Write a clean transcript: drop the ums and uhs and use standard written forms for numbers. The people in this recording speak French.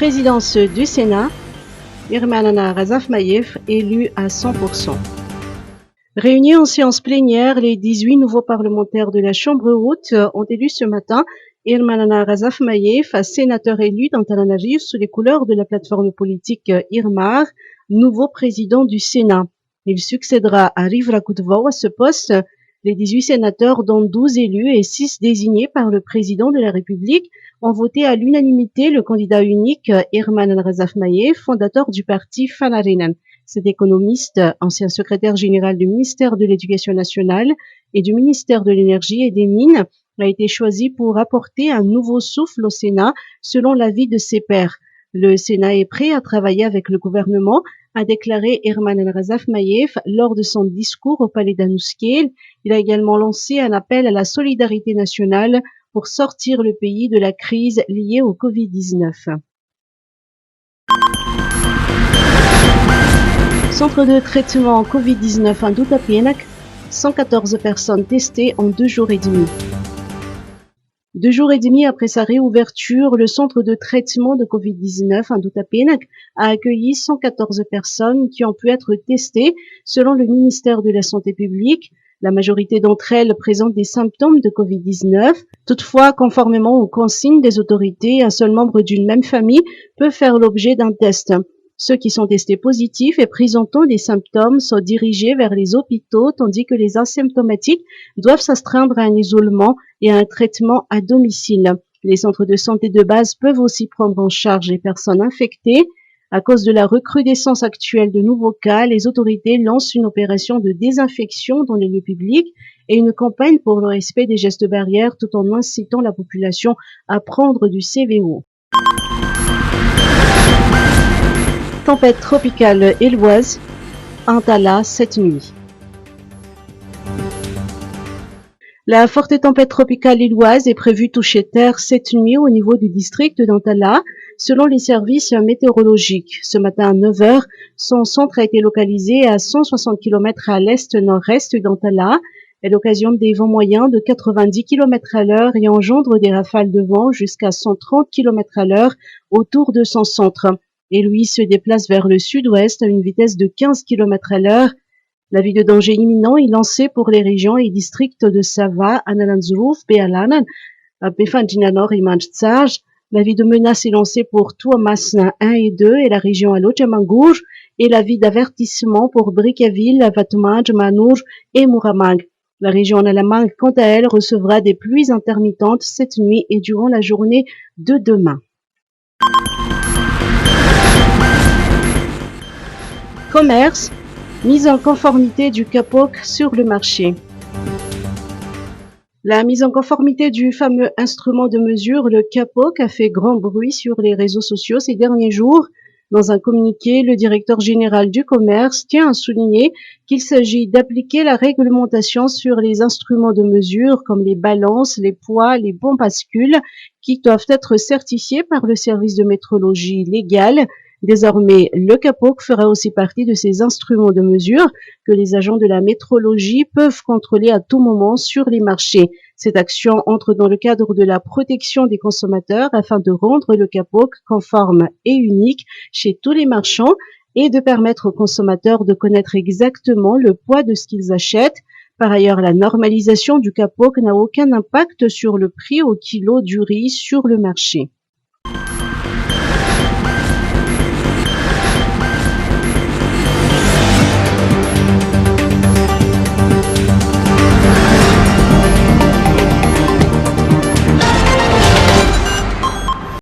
Présidence du Sénat, Irmanana Razafmayev, élu à 100%. Réunis en séance plénière, les 18 nouveaux parlementaires de la Chambre haute ont élu ce matin Irmanana Razafmayev, sénateur élu d'Antananarivo sous les couleurs de la plateforme politique Irmar, nouveau président du Sénat. Il succédera à Rivra Kutvau à ce poste. Les 18 sénateurs, dont 12 élus et 6 désignés par le président de la République, ont voté à l'unanimité le candidat unique Irmanana Razafmayev, fondateur du parti Fanarinen. Cet économiste, ancien secrétaire général du ministère de l'Éducation nationale et du ministère de l'Énergie et des Mines, a été choisi pour apporter un nouveau souffle au Sénat, selon l'avis de ses pairs. Le Sénat est prêt à travailler avec le gouvernement, a déclaré Irmanana Razafmayev lors de son discours au palais d'Anouskil. Il a également lancé un appel à la solidarité nationale pour sortir le pays de la crise liée au Covid-19. Centre de traitement Covid-19 en Dutapenak, 114 personnes testées en 2 jours et demi. 2 jours et demi après sa réouverture, le centre de traitement de Covid-19 en Dutapenak a accueilli 114 personnes qui ont pu être testées selon le ministère de la Santé publique. La majorité d'entre elles présentent des symptômes de Covid-19. Toutefois, conformément aux consignes des autorités, un seul membre d'une même famille peut faire l'objet d'un test. Ceux qui sont testés positifs et présentant des symptômes sont dirigés vers les hôpitaux, tandis que les asymptomatiques doivent s'astreindre à un isolement et à un traitement à domicile. Les centres de santé de base peuvent aussi prendre en charge les personnes infectées. À cause de la recrudescence actuelle de nouveaux cas, les autorités lancent une opération de désinfection dans les lieux publics et une campagne pour le respect des gestes barrières tout en incitant la population à prendre du CVO. Tempête tropicale éloise, Antala cette nuit. La forte tempête tropicale éloise est prévue toucher terre cette nuit au niveau du district d'Antala, selon les services météorologiques. Ce matin à 9 h, son centre a été localisé à 160 km à l'est-nord-est d'Antala. Elle occasionne des vents moyens de 90 km à l'heure et engendre des rafales de vent jusqu'à 130 km à l'heure autour de son centre. Et lui se déplace vers le sud-ouest à une vitesse de 15 km à l'heure. L'avis de danger imminent est lancé pour les régions et districts de Sava, Analanzuruf, Bealanan, Befandinanor et Manchtzaj. L'avis de menace est lancé pour Tuamasna 1 et 2 et la région Alochamangur, et l'avis d'avertissement pour Brickaville, Vatmaj, Manur et Muramag. La région Analamang, quant à elle, recevra des pluies intermittentes cette nuit et durant la journée de demain. Commerce, mise en conformité du CAPOC sur le marché. La mise en conformité du fameux instrument de mesure, le CAPOC, a fait grand bruit sur les réseaux sociaux ces derniers jours. Dans un communiqué, le directeur général du commerce tient à souligner qu'il s'agit d'appliquer la réglementation sur les instruments de mesure comme les balances, les poids, les bons bascules qui doivent être certifiés par le service de métrologie légale. Désormais, le CAPOC fera aussi partie de ces instruments de mesure que les agents de la métrologie peuvent contrôler à tout moment sur les marchés. Cette action entre dans le cadre de la protection des consommateurs afin de rendre le CAPOC conforme et unique chez tous les marchands et de permettre aux consommateurs de connaître exactement le poids de ce qu'ils achètent. Par ailleurs, la normalisation du CAPOC n'a aucun impact sur le prix au kilo du riz sur le marché.